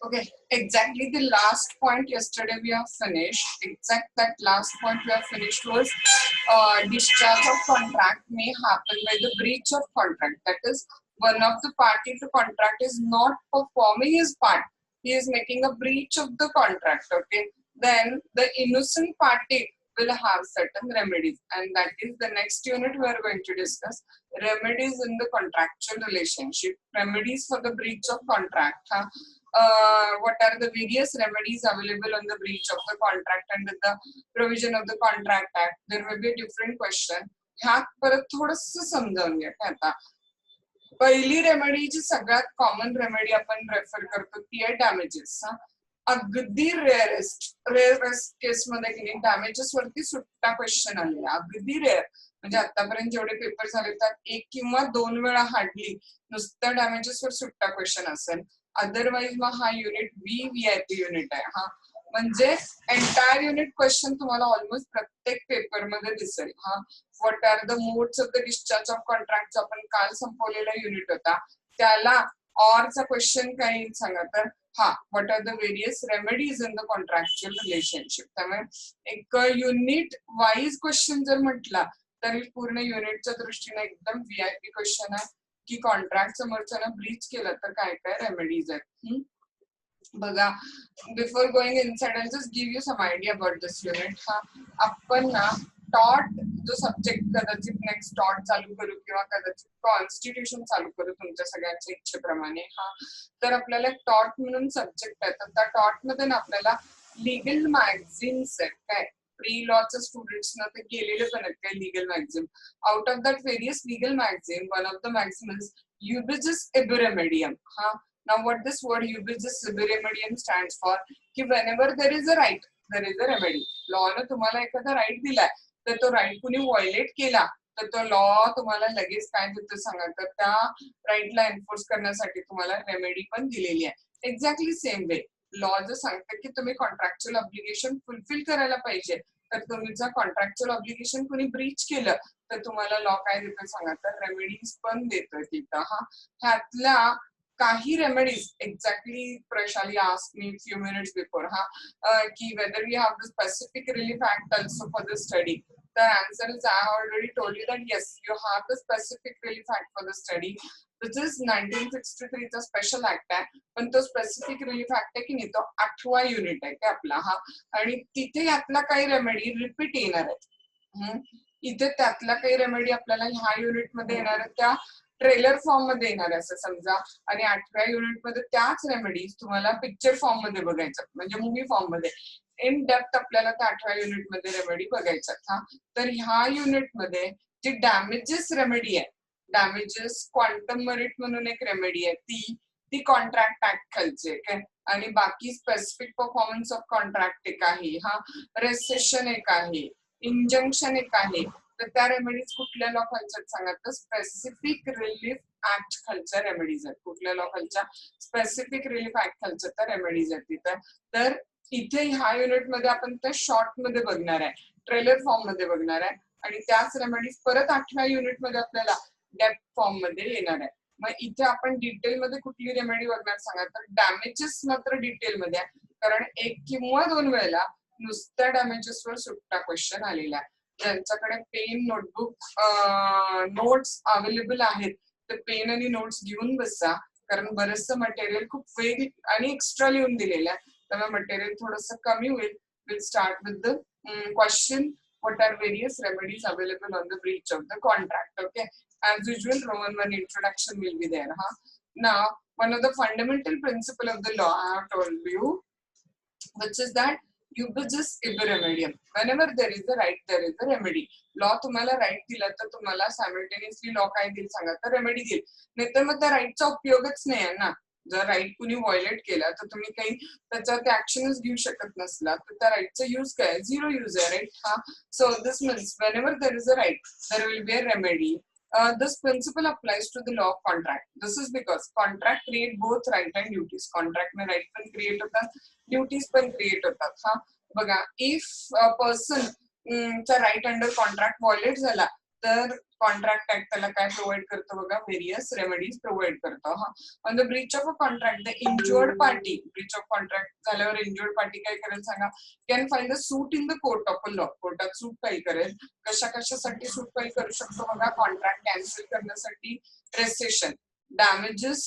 Okay, exactly the last point yesterday we have finished. Exact that last point we have finished was discharge of contract may happen by the breach of contract. That is, one of the party to contract is not performing his part. He is making a breach of the contract. Okay, then the innocent party will have certain remedies, and that is the next unit we are going to discuss. Remedies in the contractual relationship. Remedies for the breach of contract. What are the various remedies available on the breach of the contract under the provision of the Contract Act? There will be a different question. ह्यात परत थोडंसं समजावून घ्या काय आता. पहिली remedy जी सगळ्यात common remedy आपण रेफर करतो ती आहे डॅमेजेस. अगदी रेअरेस्ट केस मध्ये की नाही डॅमेजेस वरती सुट्टा क्वेश्चन आलेला, अगदी रेअर. म्हणजे आतापर्यंत जेवढे पेपर झाले त्यात एक किंवा दोन वेळा हार्डली नुसतं डॅमेजेस वर सुट्टा क्वेश्चन असेल. अदरवाईज मग हा युनिट व्हीआयपी युनिट आहे. हा म्हणजे एंटायर युनिट क्वेश्चन तुम्हाला ऑलमोस्ट प्रत्येक पेपर मध्ये दिसेल. हा what are the modes of the discharge of contract आपण काल संपवलेला युनिट होता त्याला ऑरचा क्वेश्चन काय येईल सांगा तर हा what are the various remedies in the contractual relationship. त्यामुळे एक युनिट वाईज क्वेश्चन जर म्हटला तरी पूर्ण युनिटच्या दृष्टीने एकदम व्हीआयपी क्वेश्चन आहे की कॉन्ट्रॅक्ट समोरच्यानं ब्रीच केलं तर काय काय रेमेडीज आहेत. बघा, before going inside I just give you some idea about this unit. हा आपण ना टॉट जो सब्जेक्ट कदाचित नेक्स्ट टॉट चालू करू किंवा कदाचित कॉन्स्टिट्यूशन चालू करू तुमच्या सगळ्यांच्या इच्छेप्रमाणे. हा तर आपल्याला टॉट म्हणून सब्जेक्ट आहे तर त्या टॉट मध्ये ना आपल्याला लिगल मॅगझिन्स आहेत काय. प्री लॉच्या स्टुडंट्सना ते गेलेले पण आहेत काय legal magazine. Out of that various legal magazine one of the magazine is युबिजिस इबरेमेडियम. हा now what this word Ubigis Iberemedium stands for ki whenever there is a right there is a remedy. Law ने तुम्हाला एखादा right दिलाय तर तो right कुणी व्हायलेट केला तर तो लॉ तुम्हाला लगेच काय देतो सांगा तर त्या राईटला एन्फोर्स करण्यासाठी तुम्हाला रेमेडी पण दिलेली आहे. एक्झॅक्टली सेम वे लॉ जर सांगतं की तुम्ही कॉन्ट्रॅक्च्युअल ऑब्लिगेशन फुलफिल करायला पाहिजे तर तुम्ही जर कॉन्ट्रॅक्च्युअल ऑब्लिगेशन कुणी ब्रीच केलं तर तुम्हाला लॉ काय देतो सांगा तर रेमेडीज पण देतोय तिथं. हा ह्यातल्या काही remedies exactly Prashali asked me few minutes before कि whether we have the specific relief act also for the study. The answer is I have already told you that yes, you have the specific relief act for the study, which is 1963 चा special act आहे. पण तो specific relief act आहे की नाही तो 8वा unit आहे की आपला. हा आणि तिथे यातला काही रेमेडी रिपीट येणार आहे. इथे त्यातला काही रेमेडी आपल्याला ह्या युनिट मध्ये येणार आहे त्या ट्रेलर फॉर्म मध्ये येणार आहे असं समजा. आणि 8व्या युनिट मध्ये त्याच रेमेडीज तुम्हाला पिक्चर फॉर्म मध्ये बघायचं म्हणजे मूवी फॉर्म मध्ये इन डेप्थ आपल्याला त्या 8व्या युनिट मध्ये रेमेडी बघायच्यात. हा तर ह्या युनिट मध्ये जी डॅमेजेस रेमेडी आहे डॅमेजेस क्वांटम मेरिट म्हणून एक रेमेडी आहे ती कॉन्ट्रॅक्ट ऍक्ट खालची आहे काय. आणि बाकी स्पेसिफिक परफॉर्मन्स ऑफ कॉन्ट्रॅक्ट एक आहे. हा रेसेशन एक आहे, इंजंक्शन एक आहे. तर त्या रेमेडीज कुठल्या लॉ खालच्या सांगा तर स्पेसिफिक रिलीफ ऍक्ट खालच्या रेमेडीज आहेत. कुठल्या लॉ खालच्या स्पेसिफिक रिलीफ ऍक्ट खालच्या त्या रेमेडीज आहेत तिथं. तर इथे ह्या युनिट मध्ये आपण त्या शॉर्ट मध्ये बघणार आहे, ट्रेलर फॉर्म मध्ये बघणार आहे. आणि त्याच रेमेडीज परत 8व्या युनिट मध्ये आपल्याला डेप्थ फॉर्म मध्ये येणार आहे. मग इथे आपण डिटेल मध्ये कुठली रेमेडी बघणार सांगा तर डॅमेजेस मात्र डिटेल मध्ये आहे कारण एक किंवा दोन वेळेला नुसत्या डॅमेजेसवर सुट्टा क्वेश्चन आलेला आहे. ज्यांच्याकडे पेन नोटबुक नोट्स अवेलेबल आहेत तर पेन आणि नोट्स घेऊन बसा कारण बरंचसं मटेरियल खूप वेग आणि एक्स्ट्रा लिहून दिलेलं आहे त्यामुळे मटेरियल थोडंसं कमी होईल. Will start with the question what are various remedies available on the breach of the contract. Okay, as usual Roman 1 introduction will be there. Now one of the fundamental principle of the law I have told you which is that Ubigis Iberemedium. Whenever there is a right, there is a remedy. Law तुम्हाला right दिला तर तुम्हाला simultaneously law काय देईल सांगा तर remedy देईल. नाहीतर मग त्या राईटचा उपयोगच नाही आहे ना. जर राईट कुणी व्हायलेट केला तर तुम्ही काही त्याच्यावरती ऍक्शनच घेऊ शकत नसला तर त्या राईटचा यूज काय झिरो यूज आहे राईट. हा so this means whenever there is a right there will be a remedy. This principle applies to the law of contract. This is because contract create both right and duties. Contract में right पण create होतात, duties पण create होतात. हा बघा, if a person चा right under contract violate झाला तर कॉन्ट्रॅक्ट ऍक्ट त्याला काय प्रोव्हाइड करतो बघा, व्हेरियस रेमेडीज प्रोव्हाइड करतो. हा, on the Breach of a contract the injured party, Breach of contract झाल्यावर इंज्युअर्ड पार्टी काय करेल सांगा, can file the suit in the court of a law, कोर्टात सूट फाईल करेल. कशासाठी सूट फाईल करू शकतो बघा, कॉन्ट्रॅक्ट कॅन्सल करण्यासाठी, recession, damages,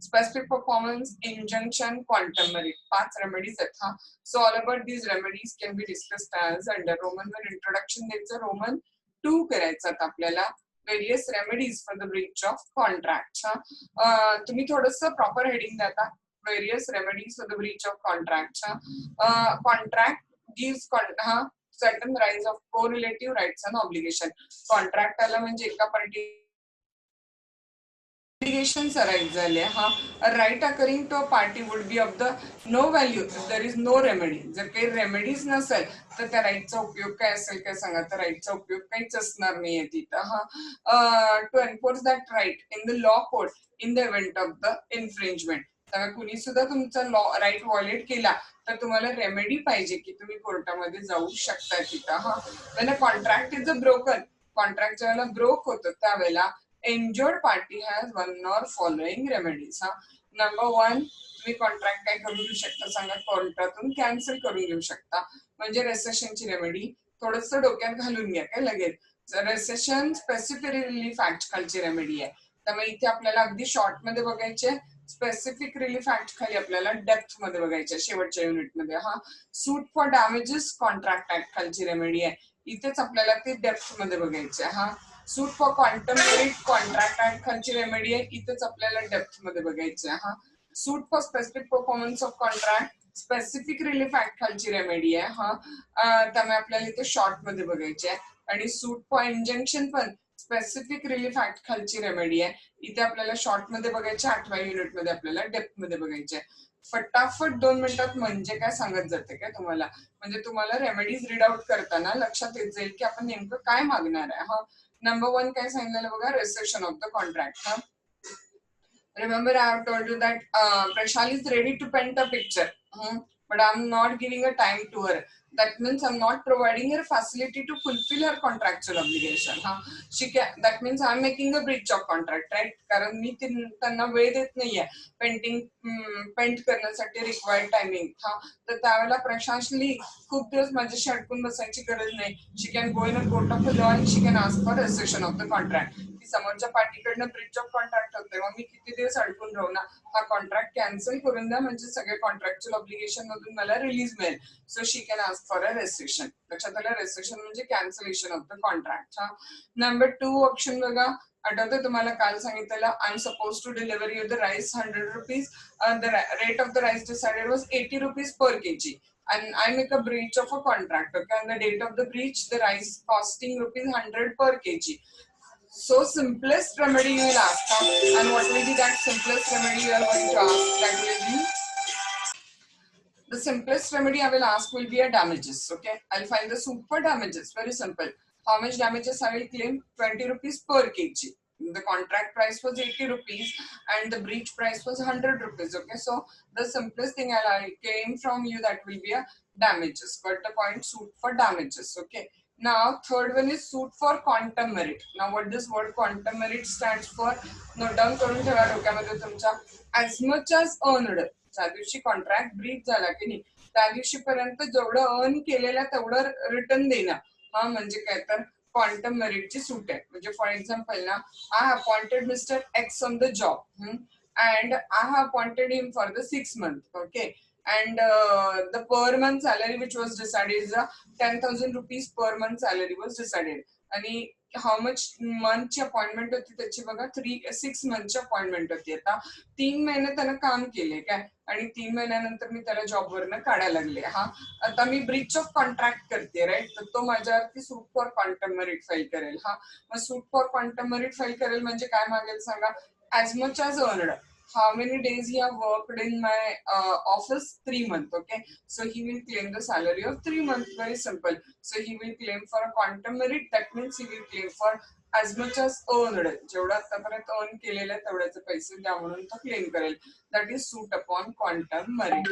specific performance, injunction, quantum merit. 5 remedies आहेत. हा, so all about these remedies can be discussed as under Roman वर introduction द्यायचं, Roman 2 करायचं आपल्याला, various remedies for the breach of contract. हा, तुम्ही थोडंसं प्रॉपर हेडिंग द्या, various remedies for the breach of contract. Contract gives certain rights of correlative rights and obligation. Contract आला म्हणजे एका पार्टी obligations arise झाले. हा, a right occurring to a party would be of the no value if there is no remedy. जर काही remedies नसेल तर त्या राईटचा उपयोग काय असेल, काय सांगा, तर राईटचा उपयोग काहीच असणार नाहीये तिथं. हा, to enforce that right in the law court in the event of the infringement. तर कुणी सुद्धा तुमचा लॉ राईट व्हायोलेट केला तर तुम्हाला रेमेडी पाहिजे की तुम्ही कोर्टामध्ये जाऊ शकता तिथं. हा, when a contract is a broken, contract ज्यावेळेला ब्रोक होतं त्यावेळेला injured party has one or following remedies. हा, नंबर 1, तुम्ही कॉन्ट्रॅक्ट काय करून घेऊ शकता सांगा, कोर्टातून कॅन्सल करून घेऊ शकता, म्हणजे रेसेशनची रेमेडी. थोडस डोक्यात घालून घ्या काय लगेच, रेसेशन स्पेसिफिक रिलीफ ऍक्ट खालची रेमेडी आहे, त्यामुळे इथे आपल्याला अगदी शॉर्ट मध्ये बघायचे, स्पेसिफिक रिलीफ ऍक्ट खाली आपल्याला डेप्थ मध्ये बघायचे शेवटच्या युनिट मध्ये. हा, suit for damages contract act खालची रेमेडी आहे, इथेच आपल्याला ते डेप्थ मध्ये बघायचे. हा, suit for quantum merit contract act खालची रेमेडी आहे, इथेच आपल्याला डेप्थ मध्ये बघायचे. हा, suit for specific performance of contract specific relief act खालची रेमेडी आहे. हा, त्यामुळे आपल्याला इथे शॉर्ट मध्ये बघायचे आहे. आणि सूट फॉर इंजंक्शन पण स्पेसिफिक रिलीफ ऍक्ट खालची रेमेडी आहे, इथे आपल्याला शॉर्ट मध्ये बघायचे, 8व्या युनिट मध्ये आपल्याला डेप्थ मध्ये बघायचे. फटाफट 2 मिनिटात म्हणजे काय सांगत जाते काय तुम्हाला, म्हणजे तुम्हाला रेमेडीज रीड आउट करताना लक्षात येत जाईल की आपण नेमकं काय मागणार आहे. हा, नंबर 1 काय सांगितलेलं बघा, रेसेशन ऑफ द कॉन्ट्रॅक्ट. हा, remember I have told you that Prashal is ready to paint a picture, but I'm not giving a time to her. That means I'm not providing her facility to fulfill her contractual obligation. She can, that means I'm making a breach of contract, right? कारण मी त्यांना वेळ देत नाहीये painting paint करण्यासाठी required timing. तर त्यावेळेला प्रशासली खूप दिवस माझ्याशी अडकून बसायची गरज नाही. She can go in a court of law and she can ask for rescission of the contract. समोरच्या पार्टीकडनं ब्रीच ऑफ कॉन्ट्रॅक्ट होते, मग मी किती दिवस अडकून राहू ना, हा कॉन्ट्रॅक्ट कॅन्सल करून द्या म्हणजे सगळे कॉन्ट्रॅक्च्युअल ऑब्लिगेशन मधून मला रिलीज मिळेल. So she can ask for a restriction. लक्षात आलं, रेस्ट्रिक्शन म्हणजे cancellation of the contract. Number 2 option बघा, आठवतं तुम्हाला काल सांगितलेलं, I am suppose to deliver you the rice 100 rupees, the rate of the rice decided was 80 rupees per KG and I make a breach of a contract. Okay, on the date of the breach, the rice costing rupees 100 per kg. So simplest remedy you will ask, and what will be that simplest remedy you are going to ask? That will be the simplest remedy I will ask will be a damages. Okay, I'll find the suit for damages. Very simple. How much damages I will claim? 20 rupees per kg. The contract price was 80 rupees and the breach price was 100 rupees. Okay, so the simplest thing I'll claim from you, that will be a damages. But the point, suit for damages. Okay. Now third one is suit for quantum merit. Now what this word quantum merit stands for, note down करून ठेवा डोक्यामध्ये तुमच्या. As much as earned, ज्या दिवशी contract Breach झाला की नाही त्या दिवशी पर्यंत जेवढं अर्न केलेलं तेवढं रिटर्न देणं, हा म्हणजे काय तर क्वांटम मेरिटची सूट आहे. म्हणजे फॉर एक्झाम्पल ना, I appointed mister x on the job and I have appointed him for the 6 months. Okay, and the per month salary which was decided is 10,000 rupees per month salary was decided. आणि how much मंथची appointment होती त्याची बघा, 6 मंथची appointment होती. आता 3 महिने त्यानं काम केले काय, आणि 3 महिन्यानंतर मी त्याला जॉबवरनं काढायला लागले. आता मी ब्रीच ऑफ कॉन्ट्रॅक्ट करते, राईट, तर तो माझ्यावरती सूट फॉर क्वांटम मेरिट फाईल करेल. मग सूट फॉर क्वांटम मेरिट फाईल करेल म्हणजे काय मागेल सांगा, as much as earned. How many days he have worked in my office? 3 months. Okay, so he will claim the salary of 3 months. Very simple. So he will claim for a quantum merit. That means he will claim for as much as earned. जेवढा आतापर्यंत earn केलेलं आहे तेवढ्याचे पैसे द्या म्हणून तो claim करेल. That is suit upon quantum merit.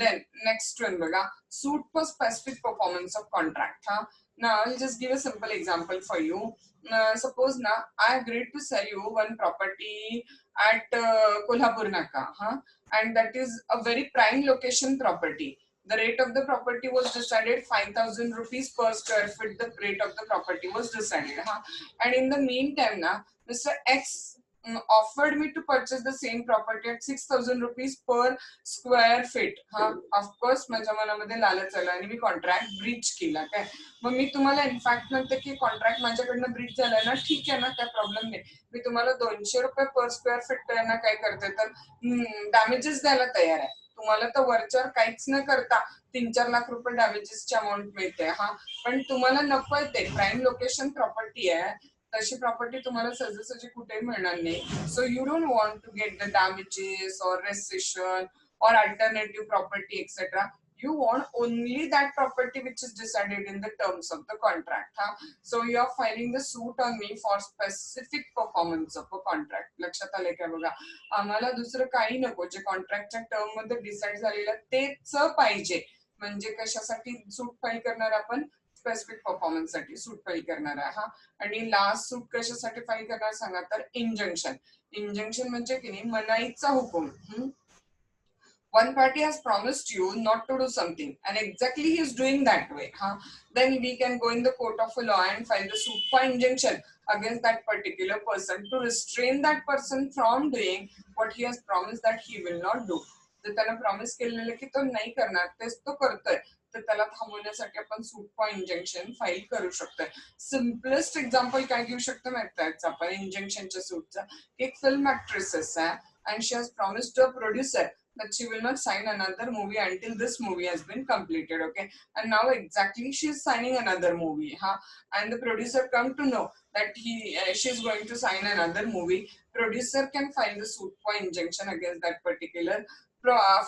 Then next one बघा, suit for specific performance of contract. Now I'll just give a simple example for you. Suppose now I agreed to sell you one property at Kolhapur Naka, huh? And that is a very prime location property. The rate of the property was decided 5,000 rupees per square feet. The rate of the property was decided, huh? And in the meantime, now Mr. X offered me to purchase the same property at 6,000 rupees per square feet. हा of course माझ्या मनामध्ये लालच आला आणि मी contract Breach केला. काय मग मी तुम्हाला इनफॅक्ट म्हणते की कॉन्ट्रॅक्ट माझ्याकडनं ब्रीच झालाय ना, ठीक आहे ना, काय प्रॉब्लेम नाही. मी तुम्हाला 200 रुपये पर स्क्वेअर फीट ना काय करते तर डॅमेजेस द्यायला तयार आहे. तुम्हाला तर वरच्यावर काहीच न करता 3-4 लाख रुपये डॅमेजेसची अमाऊंट मिळते. हा पण तुम्हाला नकोय ते प्राईम लोकेशन प्रॉपर्टी आहे, तशी प्रॉपर्टी तुम्हाला सहजासहजी कुठेही मिळणार नाही. So you don't want to get the damages और restriction or alternative property, etc. You want only that property which is decided in the terms of the contract. So you are filing the suit on me for specific performance of a contract. लक्षात आले का बघा, आम्हाला दुसरं काही नको, जे कॉन्ट्रॅक्टच्या term मध्ये डिसाइड झालेलं तेच पाहिजे. म्हणजे कशासाठी सूट फाईल करणार आपण, स्पेसिफिक परफॉर्मन्स साठी सूट फाईल करणार आहे. हा आणि लास्ट सूट कशासाठी फाईल करणार सांगा तर इंजंक्शन. इंजंक्शन म्हणजे की नाही मनाईचा हुकूम. One party has promised you not to do something and exactly he is doing that way, then we can go in the court of law and file the suit for injunction against that particular person to restrain that person from doing what he has promised that he will not do. जर त्याने promise केलेलं की तो नाही करणार तेच तो करतोय तर त्याला थांबवण्यासाठी आपण सूट फॉर इंजंक्शन फाईल करू शकतोय. सिम्पलेस्ट एक्झाम्पल काय घेऊ शकतो माहिती आहे आपण इंजंक्शनच्या सूटचा, एक फिल्म ऍक्ट्रेसेस आहे and she has promised to a producer that she will not sign another movie until this movie has been completed. Okay, and now exactly she is signing another movie, and the producer come to know that she is going to sign another movie. Producer can file the suit for injunction against that particular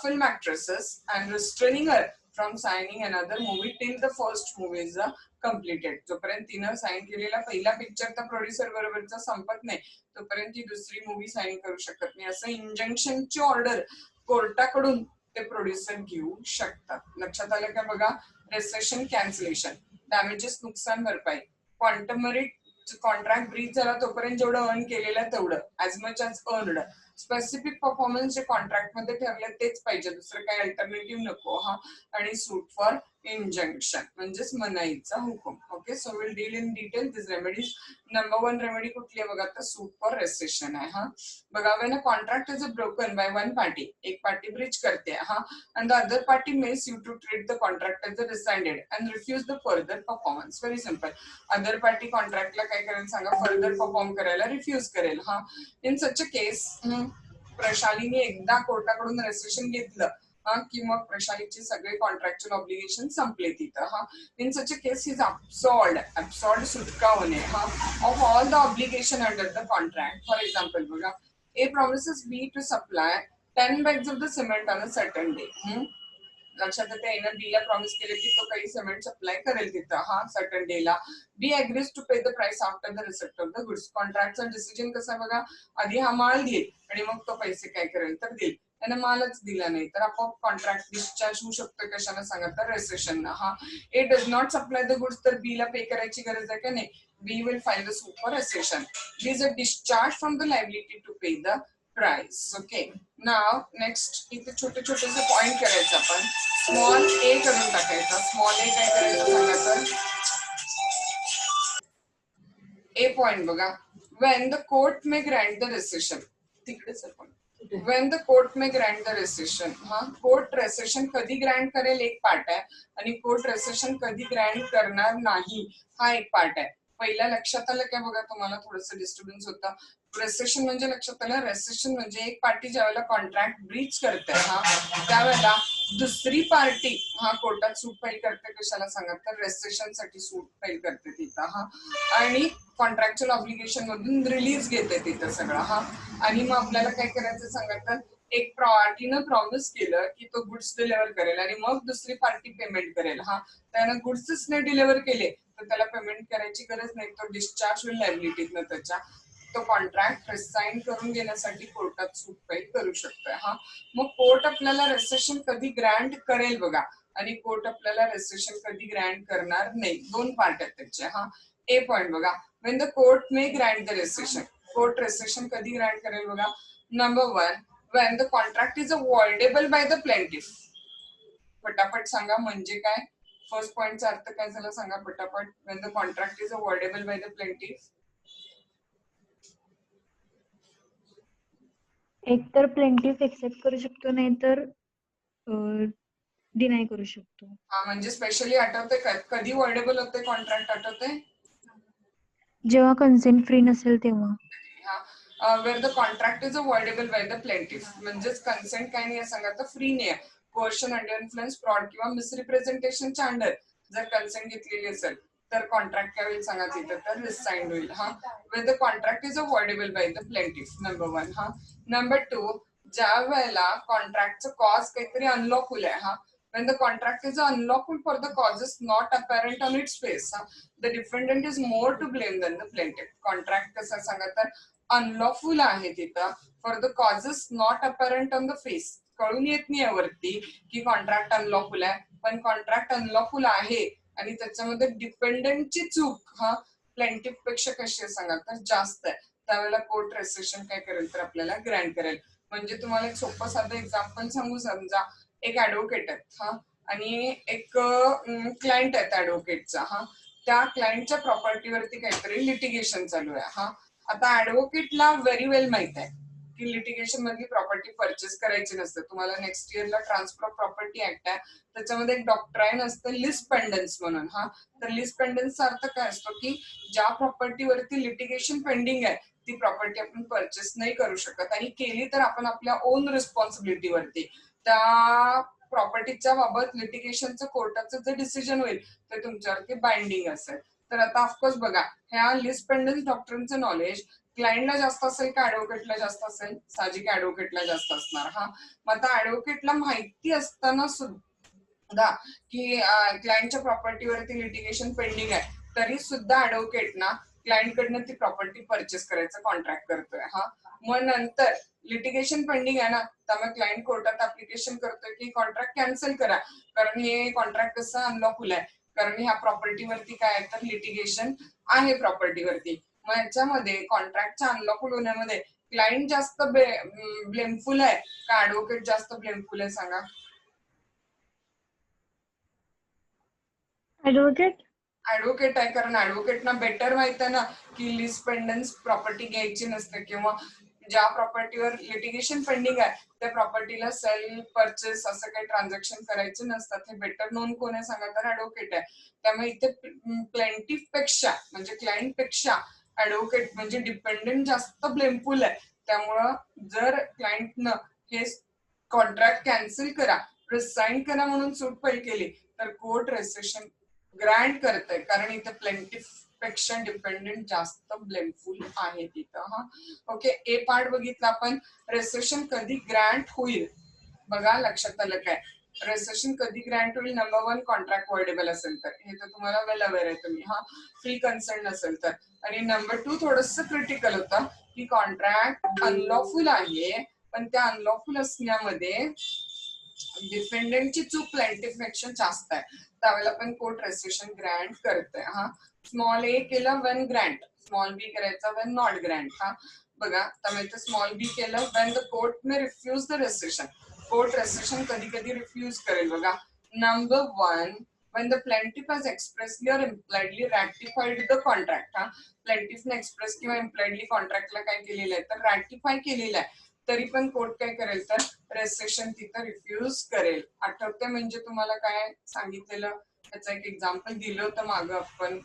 film actresses and restraining her from signing another movie till the first movie is completed. जोपर्यंत तिनं sign केलेला पहिला picture त्या producer बरोबरचा संपत नाही तोपर्यंत ती दुसरी मूवी साइन करू शकत नाही. असं इंजंक्शनची ऑर्डर कोर्टाकडून ते प्रोड्युसर घेऊ शकतात. लक्षात आलं का बघा. रेसेशन कॅन्सलेशन, डॅमेजेस नुकसान भरपाई, क्वांटम मेरिट, कॉन्ट्रॅक्ट ब्रीच झाला तोपर्यंत जेवढं अर्न केलेलं तेवढं as much as earned. Specific performance जे कॉन्ट्रॅक्ट मध्ये ठरले तेच पाहिजे, दुसरं काही अल्टरनेटिव्ह नको. आणि सूट फॉर इंजंक्शन म्हणजेच मनाईचा हुकूम. Okay, so will deal in detail this remedies. Number 1 remedy कुठली आहे बघा तर सूट फॉर रेसेशन आहे. बघा, when a contract is broken by one party, एक पार्टी ब्रीच करते and the other party makes you to treat the contract as the rescinded and refuse the further performance. Very simple. Other party contract ला काय करेल सांगा, further perform करायला refuse करेल. In such a case प्रशालीने एकदा कोर्टाकडून restriction घेतलं की मग प्रशालीचे सगळे कॉन्ट्रॅक्च्युअल ऑब्लिगेशन संपले तिथं. In such a case is ऍब्सॉर्ड सुटका होणे of all the obligation under the contract. For example बघा, A promises B to supply 10 bags of the cement on a certain day. लक्षात येते, एनं बी ला प्रॉमिस केले की तो काही सिमेंट सप्लाय करेल तिथं सर्टन डे ला. B agrees to pay the price after the receipt of the goods. कॉन्ट्रॅक्टचा डिसिजन कसा बघा, आधी हा माल देईल आणि मग तो पैसे काय करेल तर देईल. त्याने मालच दिला नाही तर आपोआप कॉन्ट्रॅक्ट डिस्चार्ज होऊ शकतो. कशाला सांगा तर रेसेशन ना. A does not supply the goods तर बी ला पे करायची गरज आहे का नाही. B will file the suit for rescission. B is a discharge from the liability to pay the price. Okay, now next इथे छोटे छोटेसे पॉइंट करायचं आपण. स्मॉल ए करून टाकायचा. स्मॉल ए काय करायचं सांगा तर ए पॉइंट बघा, when the court may grant the rescission. तिकडेच आपण when the court may grant the rescission. Court recession कधी ग्रँट करेल एक पार्ट आहे आणि कोर्ट रेसेशन कधी ग्रँट करणार नाही हा एक पार्ट आहे. पहिला लक्षात आलं काय बघा, तुम्हाला थोडस डिस्टर्बन्स होता. रेसेशन म्हणजे लक्षात आलं, रेसेशन म्हणजे एक पार्टी ज्यावेळेला कॉन्ट्रॅक्ट ब्रीच करते त्यावेळेला दुसरी पार्टी कोर्टात सूट फाईल करते. कशाला सांगा तर रेसेशन साठी सूट फाईल करते तिथं आणि कॉन्ट्रॅक्च्युअल ऑब्लिगेशन मधून रिलीज घेते तिथं सगळं. आणि मग आपल्याला काय करायचं सांगा तर एक पार्टीनं प्रॉमिस केलं की तो गुड्स डिलिव्हर करेल आणि मग दुसरी पार्टी पेमेंट करेल. त्यानं गुड्सच नाही डिलिव्हर केले तर त्याला पेमेंट करायची गरज नाही, तो डिस्चार्ज होईल लायबिलिटीतनं त्याच्या. तो कॉन्ट्रॅक्ट रिसाइन करून घेण्यासाठी कोर्टात सूट फाईल करू शकतोय. मग कोर्ट आपल्याला रेसेशन कधी ग्रँट करेल बघा, आणि कोर्ट आपल्याला रेस्ट्रिक्शन कधी ग्रँट करणार नाही. दोन पार्ट आहेत त्याचे. हा, ए पॉइंट बघा, when the court may grant the restriction. Court restriction कधी ग्रँट करेल बघा. Number 1, when the contract is avoidable by the plaintiff. पटापट सांगा म्हणजे काय. फर्स्ट पॉइंटचा अर्थ काय झाला सांगा पटापट. when the contract is avoidable by the plaintiff. एक तर प्लेंटिफ एक्सेप्ट करू शकतो, नाही तर डिनाय करू शकतो. हा, म्हणजे स्पेशली आठवते का कधी वॉइडेबल होते कॉन्ट्रॅक्ट, आठवते जेव्हा कन्सेंट फ्री नसेल तेव्हा. हा, where the contract is avoidable by the plaintiff. म्हणजेच कन्सेंट काय नाही सांगा तर फ्री नाही आहे. कोर्शन, अंडर इन्फ्लुएन्स, फ्रॉड किंवा मिसरिप्रेझेंटेशनच्या अंडर जर कन्सेंट घेतलेली असेल तर कॉन्ट्रॅक्ट काय होईल सांगा तिथं तर रिसाइंड होईल. हा, where the contract is avoidable by the plaintiff. Number 1. हा, नंबर 2, ज्या वेळेला कॉन्ट्रॅक्टचं कॉज काहीतरी अनलॉफुल आहे. हा, when the contract is unlawful for the causes not apparent on its face, the defendant is more to blame than the plaintiff. Contract कसं सांगा तर unlawful आहे तिथं for the causes not apparent on the face. कळून येत नाही वरती की कॉन्ट्रॅक्ट अनलॉफुल आहे, पण कॉन्ट्रॅक्ट अनलॉफुल आहे आणि त्याच्यामध्ये डिपेंडंटची चूक हा प्लेंटिफ पेक्षा कशी आहे सांगा तर जास्त आहे. त्यावेळेला कोर्ट रेस्ट्रिक्शन काय करेल तर आपल्याला ग्रँट करेल. म्हणजे तुम्हाला एक सोपं साधं एक्झाम्पल सांगू. समजा एक ऍडव्होकेट आहेत हा आणि एक क्लायंट आहेत ऍडव्होकेटचा. हा, त्या क्लायंटच्या प्रॉपर्टीवरती काहीतरी लिटिगेशन चालू आहे. हा, आता ऍडव्होकेटला व्हेरी वेल माहित आहे की लिटिगेशन मधली प्रॉपर्टी परचेस करायची नसते. तुम्हाला नेक्स्ट इयरला ट्रान्सफर ऑफ प्रॉपर्टी ऍक्ट आहे, त्याच्यामध्ये एक डॉक्ट्राईन असतं लिस्ट पेंडन्स म्हणून. हा, तर लिस्ट पेंडन्सचा अर्थ काय असतो की ज्या प्रॉपर्टीवरती लिटिगेशन पेंडिंग आहे ती प्रॉपर्टी आपण परचेस नाही करू शकत, आणि केली तर आपण आपल्या ओन रिस्पॉन्सिबिलिटीवरती. त्या प्रॉपर्टीच्या बाबत लिटिगेशनचं कोर्टाचं जे डिसिजन होईल ते तुमच्यावरती बाइंडिंग असेल. तर आता ऑफकोर्स बघा, ह्या लिस्ट पेंडन्स डॉक्ट्रिनचं नॉलेज क्लायंटला जास्त असेल का ऍडव्होकेटला जास्त असेल? साहजिक ऍडव्होकेटला जास्त असणार. हा, मग आता ऍडव्होकेटला माहिती असताना सुद्धा की क्लायंटच्या प्रॉपर्टीवरती लिटिगेशन पेंडिंग आहे, तरी सुद्धा ऍडव्होकेट ना क्लायंट कडनं ती प्रॉपर्टी परचेस करायचं कॉन्ट्रॅक्ट करतोय. हा, मग नंतर लिटिगेशन पेंडिंग आहे ना, त्यामुळे क्लायंट कोर्टात ऍप्लिकेशन करतोय की कॉन्ट्रॅक्ट कॅन्सल करा, कारण हे कॉन्ट्रॅक्ट कसं अनलॉफुल आहे, कारण ह्या प्रॉपर्टीवरती काय आहे तर लिटिगेशन आहे प्रॉपर्टीवरती. मग याच्यामध्ये कॉन्ट्रॅक्टच्या अनलॉफुल होण्यामध्ये क्लायंट जास्त ब्लेमफुल आहे का ऍडव्होकेट जास्त ब्लेमफुल आहे सांगा? ऍडव्होकेट. ऍडव्होकेट आहे, कारण ऍडव्होकेटना बेटर माहित आहे ना की लिस्ट पेंडन्स प्रॉपर्टी घ्यायची नसते, किंवा ज्या प्रॉपर्टीवर लिटिगेशन पेंडिंग आहे त्या प्रॉपर्टीला सेल परचेस असं काही ट्रान्झॅक्शन करायचे नसतात. हे बेटर नोन कोण आहे सांगा तर ऍडव्होकेट आहे. त्यामुळे इथे प्लेंटिफ पेक्षा म्हणजे क्लायंट पेक्षा ऍडव्होकेट म्हणजे डिपेंडंट जास्त ब्लेमफुल आहे. त्यामुळं जर क्लायंटनं हे कॉन्ट्रॅक्ट कॅन्सल करा, रिसाइन करा म्हणून सूट फाईल केली तर कोर्ट रेस्ट्रिक्शन ग्रँट करतंय, कारण इथे प्लेंटिफ पेक्षा डिपेंडंट जास्त ब्लेमफुल आहे तिथं. हा, ओके, ए पार्ट बघितला आपण. रेस्ट्रिक्शन कधी ग्रँट होईल बघा, लक्षात आलं काय? रेस्ट्रिक्शन कधी ग्रँट होईल? नंबर 1, कॉन्ट्रॅक्ट वर्डेबल असेल तर, हे तर तुम्हाला वेल अवेअर आहे तुम्ही. हा, फ्री कन्सर्न असेल तर. आणि नंबर 2 थोडस क्रिटिकल होतं की कॉन्ट्रॅक्ट अनलॉफुल आहे, पण त्या अनलॉफुल असण्यामध्ये डिफेंडंटची चूक प्लेंटिफ पेक्षा जास्त आहे, त्यावेळेला पण कोर्ट रेस्ट्रिक्शन ग्रँट करते. हा, स्मॉल ए केलं वन ग्रँट, स्मॉल बी करायचा वन नॉट ग्रँट. हा, बघा त्यामुळे स्मॉल बी केलं when the court may refuse the restriction. Court restriction कधी कधी रिफ्यूज करेल बघा. Number 1, when the plaintiff has expressly or impliedly ratified the contract. हा, प्लेंटिफने एक्सप्रेस किंवा इम्प्लाइडली कॉन्ट्रॅक्टला काय केलेलं आहे तर रॅटिफाय केलेलं आहे, तरी पण कोर्ट काय करेल तर रेस्ट्रिक्शन तिथं रिफ्यूज करेल. आठवते म्हणजे तुम्हाला काय सांगितलेलं, त्याचं एक एक्झाम्पल दिलं होतं मागं आपण.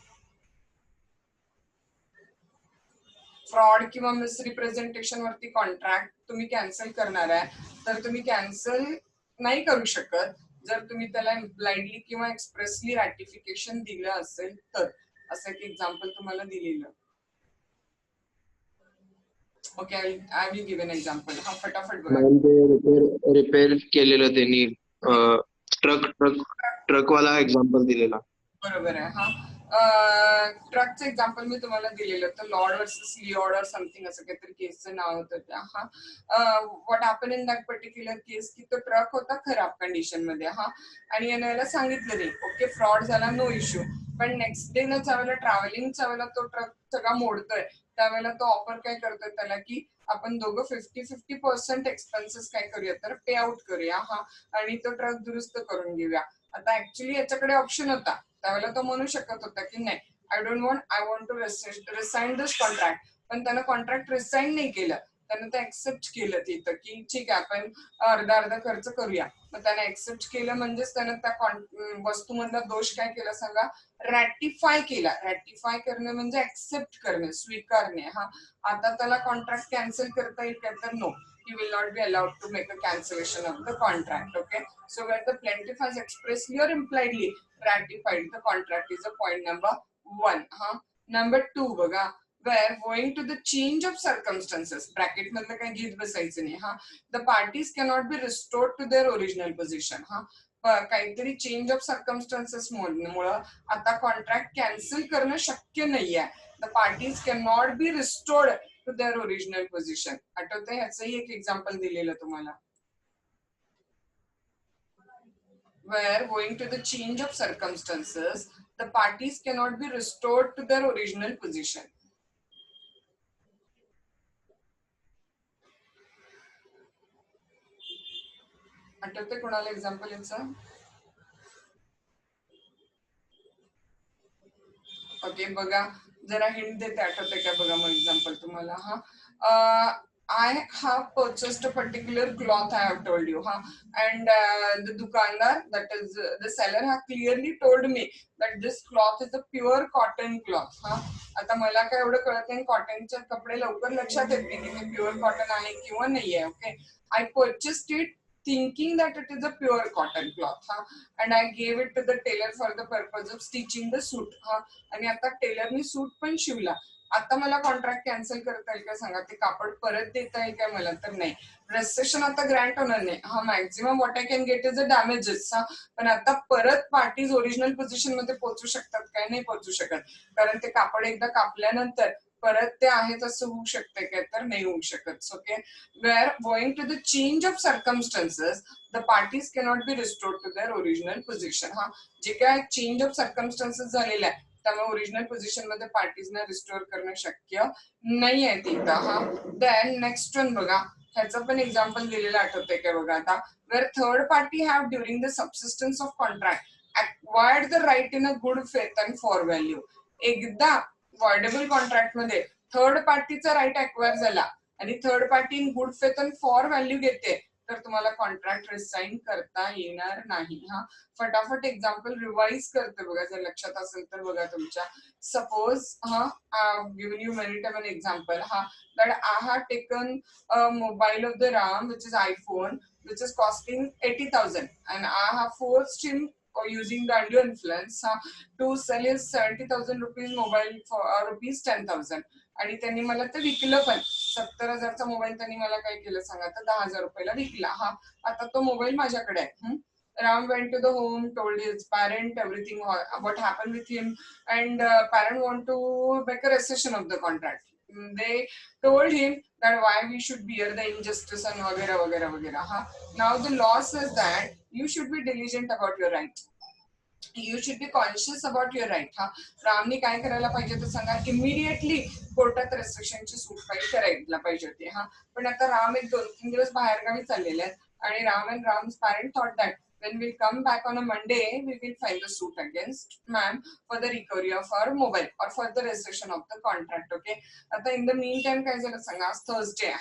फ्रॉड किंवा मिसरिप्रेझेंटेशन वरती कॉन्ट्रॅक्ट तुम्ही कॅन्सल करणार आहे तर तुम्ही कॅन्सल नाही करू शकत जर तुम्ही त्याला इम्प्लाइडली किंवा एक्सप्रेसली रॅटिफिकेशन दिलं असेल तर. असं एक एक्झाम्पल तुम्हाला दिलेलं. Okay, I will give an example. हा, फटाफट बघा. रिपेअर केलेलं त्यांनी ट्रकवाला एक्झाम्पल दिलेला. बरोबर आहे. हा, ट्रकचं एक्झाम्पल मी तुम्हाला दिलेलं होतं, लॉर्ड वर्सेस लिओर्ड और समथिंग असं काहीतरी केसचं नाव होतं त्या. हा what happen in that particular case की तो ट्रक होता खराब कंडिशन मध्ये. आणि याला सांगितलं नाही, ओके फ्रॉड झाला, नो इश्यू. पण नेक्स्ट डे न ज्यावेळेला ट्रॅव्हलिंगच्या वेळेला तो ट्रक सगळा मोडतोय त्यावेळेला तो ऑफर काय करतोय त्याला की आपण दोघं 50-50% एक्सपेन्सेस काय करूया तर पे आउट करूया आणि तो ट्रक दुरुस्त करून घेऊया. आता ऍक्च्युली याच्याकडे ऑप्शन होता, त्यावेळेला तो म्हणू शकत होता की नाही, I don't want, I want to resign this contract. पण त्यानं कॉन्ट्रॅक्ट रिसाइन नाही केलं, त्यानं ते ऍक्सेप्ट केलं तिथं की ठीक आहे आपण अर्धा अर्धा खर्च करूया. मग त्याने ऍक्सेप्ट केलं म्हणजेच त्यानं त्या वस्तूमधला दोष काय केला सांगा, रॅटिफाय केला. रॅटिफाय करणे म्हणजे ऍक्सेप्ट करणे, स्वीकारणे. आता त्याला कॉन्ट्रॅक्ट कॅन्सल करता येईल का तर no, he will not be allowed to make a cancellation of the contract. Okay, so where the plaintiff has expressly or impliedly ratified the contract is a point number 1. Number 2 बघा, where owing to the change of circumstances, bracket मधलं काही घेत बसायचं नाही. The parties cannot be restored to their original position. काहीतरी change of circumstances मुळे आता contract cancel करणं शक्य नाहीये. The parties can not be restored to their original position. आठवतंय, ह्याचंही एक एक्झाम्पल दिलेलं तुम्हाला. Where owing to the change of circumstances, the parties cannot be restored to their original position. आठवतंय कोणाला एक्झाम्पल याचं? ओके बघा, जरा हिंट देते, आठवते का बघा मग एक्झाम्पल तुम्हाला. I have purchased a particular cloth, I have told you, and the dukandar, that is the seller, has clearly told me that this cloth is a pure cotton cloth. आता मला काय एवढं कळत नाही, कॉटनचे कपडे लवकर लक्षात येत नाही की ते प्युअर कॉटन आहे किंवा नाही आहे. Okay, I purchased it thinking that it is a pure cotton cloth, and I gave it to the tailor for the purpose of stitching the suit. आणि आता टेलरनी सूट पण शिवला. आता मला कॉन्ट्रॅक्ट कॅन्सल करता येईल का सांगा, ते कापड परत देता येईल काय मला तर नाही. रेस्ट्रिक्शन आता ग्रँट होणार नाही. Maximum what I can get is a damages. पण आता परत पार्टीज ओरिजिनल पोझिशन मध्ये पोहोचू शकतात काय, नाही पोहोचू शकत, कारण ते कापड एकदा कापल्यानंतर परत ते आहे तसं होऊ शकते काय तर नाही होऊ शकत. Okay, where going to the change of circumstances the parties cannot be restored to their original position. जे काय चेंज ऑफ सर्कमस्टन्सेस झालेला आहे त्यामुळे ओरिजिनल पोझिशन मध्ये पार्टीजना रिस्टोर करणं शक्य नाहीये तिथं. देन नेक्स्ट वन बघा, ह्याचं पण एक्झाम्पल दिलेलं आठवतंय का बघा आता, where third party have during the subsistence of contract acquired the right in a good faith and for value. एकदा वॉइडेबल कॉन्ट्रॅक्ट मध्ये थर्ड पार्टीचा राईट अक्वायर झाला आणि third party in good faith and for value घेते तर तुम्हाला contract resign करता येणार नाही. फटाफट एक्झाम्पल रिवाइज करते बघा, जर लक्षात असेल तर बघा तुमच्या. Suppose given you many time an example that I have taken a mobile of the Ram, which is iPhone, which is costing 80,000, and I have forced him using the undue influence to sell his 70,000 rupees mobile for rupees 10,000. आणि त्यांनी मला ते विकलं पण. 70,000चा mobile त्यांनी मला काय केलं सांगा, तर 10,000 रुपयाला विकला. आता तो मोबाईल माझ्याकडे आहे. Ram went to the home, told his parent everything what happened with him, and parent want to make a rescission of the contract. They told him that why we should bear the injustice and वगैरह वगैरह वगैरह. Now the law says that you should be diligent about your right. You should be conscious about your right. Ramani काय करायला पाहिजे तर सांगा, immediately कोर्टात रेस्ट्रिक्शनची सूट file करायला पाहिजे होती. पण आता राम एक 2-3 दिवस बाहेरगावी चाललेले आहेत आणि Ram and Ram's parent thought that when we come back on a Monday, we will file the suit against ma'am for the recovery of our mobile or for the restriction of the contract. Okay, आता in the meantime काय झालं सांगा, आज Thursday.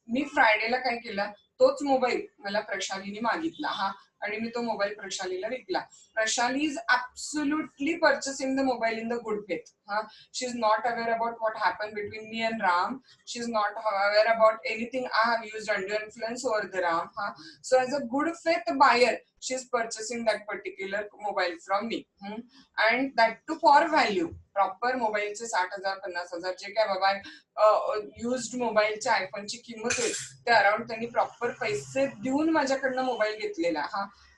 मी फ्रायडेला काय केलं, तोच mobile मला प्रशालीने मागितला आणि मी तो मोबाईल प्रशालीला विकला. Prashali is absolutely purchasing the mobile in the good faith. She is not aware about what happened between me and Ram. She is not aware about anything I have used undue influence over the Ram. So as a good faith buyer, she is purchasing that particular mobile from me, and that too for value. Proper मोबाईलचे 60,000 50,000 जे काय बाबा used मोबाईलच्या आयफोनची किंमत होईल ते around त्यांनी proper पैसे देऊन माझ्याकडनं मोबाईल घेतलेला.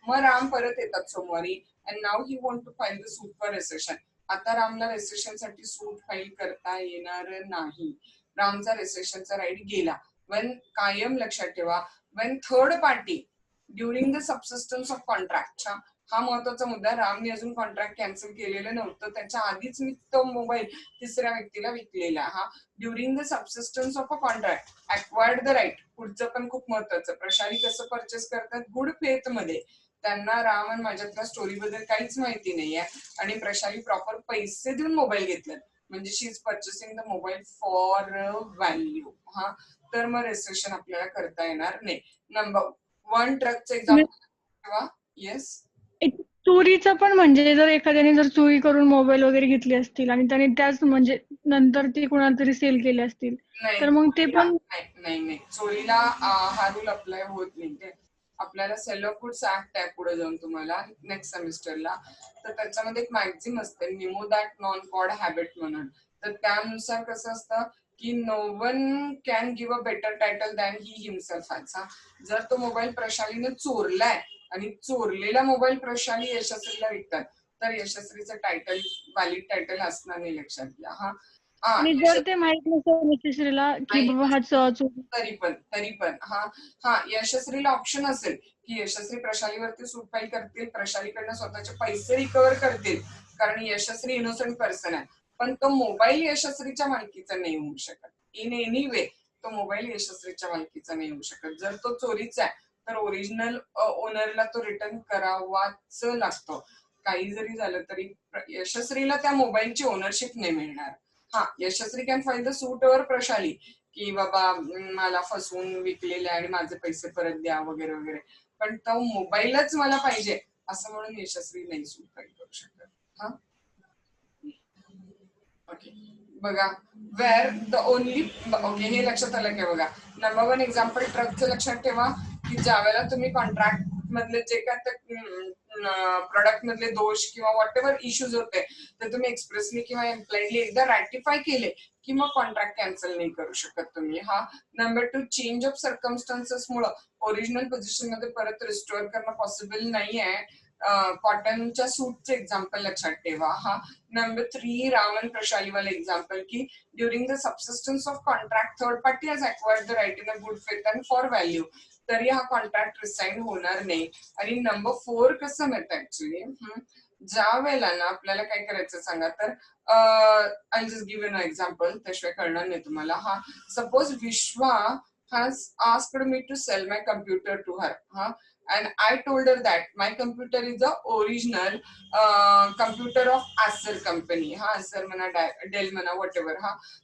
मग राम परत येतात सोमवारी, and now he want to file the suit for rescission. आता रामला रेस्ट्रिक्शन साठी सूट फाईल करता येणार नाही. रामचा रेस्ट्रिक्शनचा राईट गेला. वेन कायम लक्षात ठेवा, when third party during the subsistence of contract, हा महत्वाचा मुद्दा. रामने अजून कॉन्ट्रॅक्ट कॅन्सल केलेलं नव्हतं, त्याच्या आधीच मी तो मोबाईल तिसऱ्या व्यक्तीला विकलेला. हा during the subsistence of a contract acquired the right. पुढचं पण खूप महत्वाचं. प्रशाली कसं परचेस करतात? गुड फेथ मध्ये. त्यांना राम आणि माझ्यातल्या स्टोरी बद्दल काहीच माहिती नाहीये आणि प्रशाली प्रॉपर पैसे देऊन मोबाईल घेतलेत, म्हणजे she is purchasing the mobile for value. हा तर मग रेस्ट्रिक्शन आपल्याला करता येणार नाही. नंबर 1 ट्रकचं एक्झाम्पल. येस, चोरीचं पण म्हणजे जर एखाद्याने जर चोरी करून मोबाईल वगैरे घेतले असतील आणि त्याने त्याच म्हणजे नंतर ते कोणाला तरी सेल केले असतील नाही तर मग ते पण नाही चोरीला हा रूल अप्लाय होत नाही. ते आपल्याला सेल ऑफ गुड्स ऍक्ट आहे पुढे जाऊन तुम्हाला नेक्स्ट सेमिस्टरला, तर त्याच्यामध्ये एक मॅगझिम असते निमो दॅट नॉन कॉड हॅबिट म्हणून. तर त्यानुसार कसं असतं की no one can give a better title than he himself has. जर तो मोबाईल प्रशालीने चोरलाय आणि चोरलेला मोबाईल प्रशाली यशस्वीला विकतात, तर यशस्वीचं टायटल व्हॅलिड टायटल असणार नाही, लक्षात घ्या. हा आणि जर ते माहित नसेल यशस्वीला की बाबा हा चोरी, तरी पण हा यशस्वीला ऑप्शन असेल की यशस्वी प्रशालीवरती सूट फाईल करतील, प्रशालीकडनं स्वतःचे पैसे रिकव्हर करतील, कारण यशस्वी इनोसंट पर्सन आहे. पण तो मोबाईल यशस्वीच्या मालकीचा नाही होऊ शकत. इन एनी वे तो मोबाईल यशस्वीच्या मालकीचा नाही होऊ शकत. जर तो चोरीचा आहे तर ओरिजिनल ओनरला तो रिटर्न करावाच लागतो. काही जरी झालं तरी यशस्वीला त्या मोबाईलची ओनरशिप नाही मिळणार. हा Yashasvi can file the suit over Prashali की बाबा मला फसवून विकलेले आणि माझे पैसे परत द्या वगैरे वगैरे, पण तो मोबाईलच मला पाहिजे असं म्हणून यशस्वी नाही सूट फाईल करू शकत. हा ओके बघा, वेअर द ओनली, ओके हे लक्षात आलं की बघा. नंबर 1 एक्झाम्पल ट्रकचं लक्षात ठेवा की ज्यावेळेला तुम्ही कॉन्ट्रॅक्ट मधले जे काय प्रोडक्ट मधले दोष किंवा व्हॉट एव्हर इश्यूज होते ते तुम्ही एक्सप्रेसली किंवा एम्प्लॉईडली एकदा रॅटिफाय केले की मग कॉन्ट्रॅक्ट कॅन्सल नाही करू शकत तुम्ही. हा नंबर 2 चेंज ऑफ सर्कमस्टान्सेस मुळे ओरिजिनल पोझिशन मध्ये परत रिस्टोअर करणं पॉसिबल नाही आहे. कॉटनच्या सूटचं एक्झाम्पल लक्षात ठेवा. हा नंबर 3 रामन प्रशाली वाला एक्झाम्पल की during the subsistence of contract third party has acquired the right in a good faith and for value, तरी हा कॉन्ट्रॅक्ट रिसाईन होणार नाही. आणि नंबर 4 कसं मिळतं ऍक्च्युली, ज्या वेळेला ना आपल्याला काय करायचं सांगा तर I just give an example, त्याशिवाय कळणार नाही तुम्हाला. हा सपोज विश्वा has asked me to sell my computer to her, and I told her that my computer is the original computer of Acer company. Acer म्हणा, Dell म्हणा, whatever.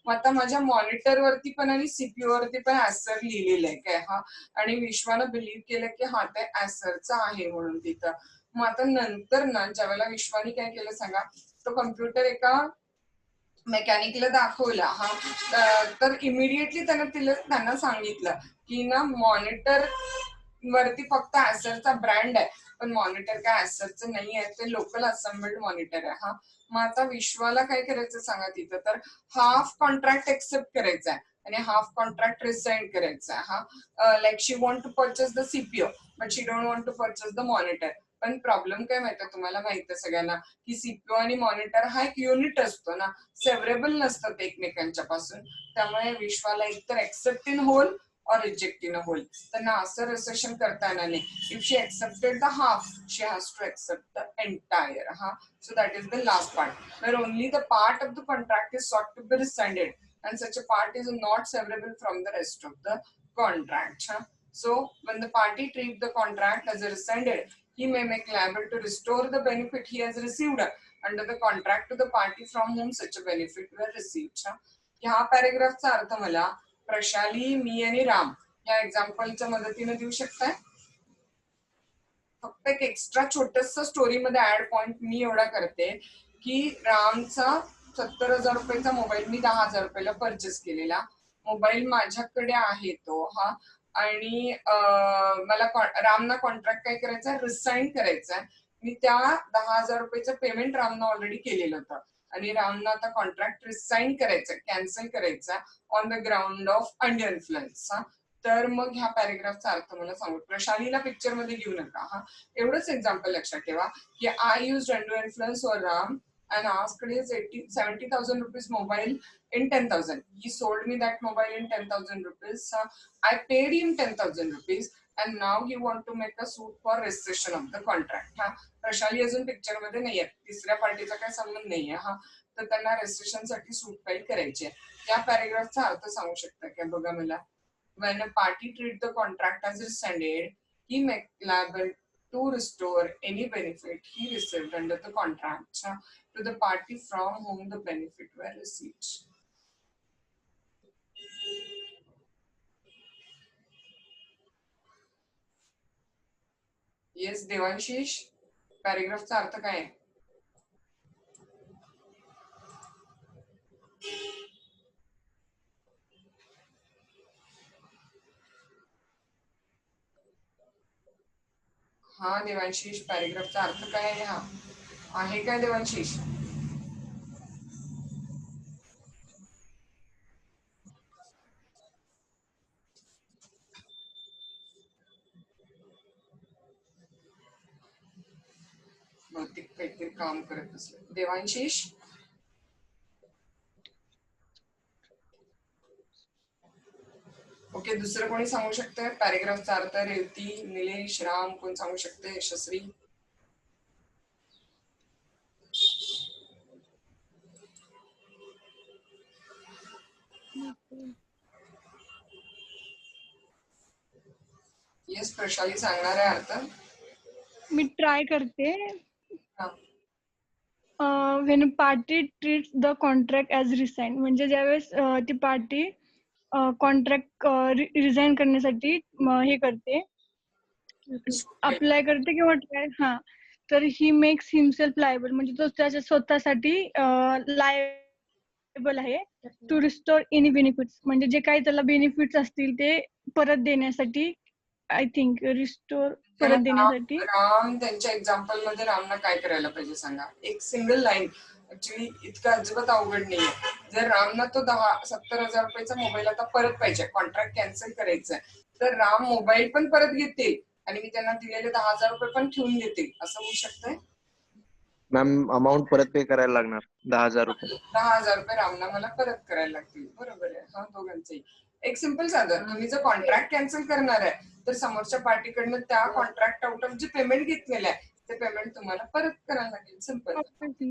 मग आता माझ्या मॉनिटर वरती पण आणि सीपीयू वरती पण Acer लिहिलेलं आहे काय. आणि विश्वानं बिलीव्ह केलं की ते Acerचं आहे म्हणून तिथं. मग आता नंतर ना ज्यावेळेला विश्वानी काय केलं सांगा, तो कम्प्युटर एका मेकॅनिकला दाखवला. तर इमिडिएटली त्यांना सांगितलं की ना मॉनिटर वरती फक्त ऍसरचा ब्रँड आहे, पण मॉनिटर काय ऍसरचं नाही आहे, ते लोकल असेंबल्ड मॉनिटर आहे. मग आता विश्वाला काय करायचं सांगा तिथं, तर हाफ कॉन्ट्रॅक्ट एक्सेप्ट करायचा आहे आणि हाफ कॉन्ट्रॅक्ट रिसाईन करायचा आहे. Like she want to purchase the CPU but she don't want to purchase the monitor. पण प्रॉब्लेम काय माहिती, तुम्हाला माहिती आहे सगळ्यांना की सीपीयू आणि मॉनिटर हा एक युनिट असतो ना, सेव्हरेबल नसतात एकमेकांच्या पासून. त्यामुळे विश्वाला एकतर accept in whole or reject in whole. त्यांना असं रिसेशन करता येणार नाही. If she accepted the half she has to accept the entire. So that is the last part where only the part of the contract is sought to be rescinded and such a part is not severable from the rest of the contract. So when the party treat the contract as rescinded, he may make liable to restore the benefit he has received under the contract to the party from whom such a benefit were received. ह्या पॅरेग्राफचा अर्थ मला प्रशाली, मी आणि राम या एक्झाम्पलच्या मदतीने देऊ शकताय. फक्त एक एक्स्ट्रा छोटस स्टोरी मध्ये ऍड पॉइंट मी एवढा करते की रामचा 70,000 रुपयाचा मोबाईल मी 10,000 रुपयाला परचेस केलेला. मोबाईल माझ्याकडे आहे तो. आणि मला रामना कॉन्ट्रॅक्ट काय करायचा, रिसाईन करायचा. मी त्या 10,000 रुपयाचं पेमेंट रामना ऑलरेडी केलेलं होतं आणि रामना आता कॉन्ट्रॅक्ट रिसाईन करायचा, कॅन्सल करायचा on the ground of under influence. तर मग ह्या पॅरेग्राफचा अर्थ मला सांगू. प्रशालीला पिक्चर मध्ये घेऊ नका. एवढंच एक्झाम्पल लक्षात ठेवा की I used under influence for Ram and asked his 70,000 rupees mobile in 10,000. He sold me that mobile in 10,000 rupees. I paid him 10,000 rupees and now he want to make a suit for rescission of the contract. Prashali अजून picture मध्ये नाहीये, तिसऱ्या पार्टीचा काही संबंध नाहीये. तर त्यांना रेस्ट्रिक्शन साठी सूट फाईल करायची आहे. त्या पॅरेग्राफचा अर्थ सांगू शकता का बघा मला. When a party treat the contract as rescinded, he may liable to restore any benefit he received under the contract to the party from whom the benefit were received. Yes, देवांशीष, पॅरेग्राफचा अर्थ काय आहे? हा देवांशीष, पॅरेग्राफचा अर्थ काय आहे? हा आहे काय देवांशीष? बहुतेक काहीतरी काम करत असले. देवांशीष, ओके, दुसरं कोणी सांगू शकते पॅरेग्राफचा अर्थ? रेवती, निलेश, राम, कोण सांगू शकते? यशस्वी. येस, प्रशाली सांगणार आहे अर्थ. मी ट्राय करते. when a party treats the contract as resigned, म्हणजे ज्यावेळेस ती पार्टी कॉन्ट्रॅक्ट रिझाईन करण्यासाठी हे करते, अप्लाय करते किंवा ट्राय, तर ही मेक्स हिमसेल्फ लायबल, म्हणजे तो त्याच्या स्वतःसाठी लायबल आहे टू रिस्टोर एनी बेनिफिट्स, म्हणजे जे काही त्याला बेनिफिट्स असतील ते परत देण्यासाठी. आय थिंक रिस्टोर परत देण्यासाठी. राम त्यांच्या एक्झाम्पल मध्ये रामना काय करायला पाहिजे सांगा? एक सिंगल लाईन, ऍक्च्युली इतका अजिबात अवघड नाहीये. जर रामना तो 70,000 रुपयाचा मोबाईल आता परत पाहिजे, कॉन्ट्रॅक्ट कॅन्सल करायचंय, तर राम मोबाईल पण परत घेतील आणि मी त्यांना दिलेले 10,000 रुपये पण ठेवून घेतील, असं होऊ शकतंय? मॅम अमाऊंट परत पे करायला लागणार 10,000 रुपये. 10,000 रुपये रामना मला परत करायला लागतील. बरोबर आहे. हा, दोघांचंही एक सिंपल साधं. तुम्ही जर कॉन्ट्रॅक्ट कॅन्सल करणार आहे तर समोरच्या पार्टीकडनं त्या कॉन्ट्रॅक्ट आउट ऑफ जे पेमेंट घेतलेलं आहे ते पेमेंट तुम्हाला परत करायला लागेल. सिंपल.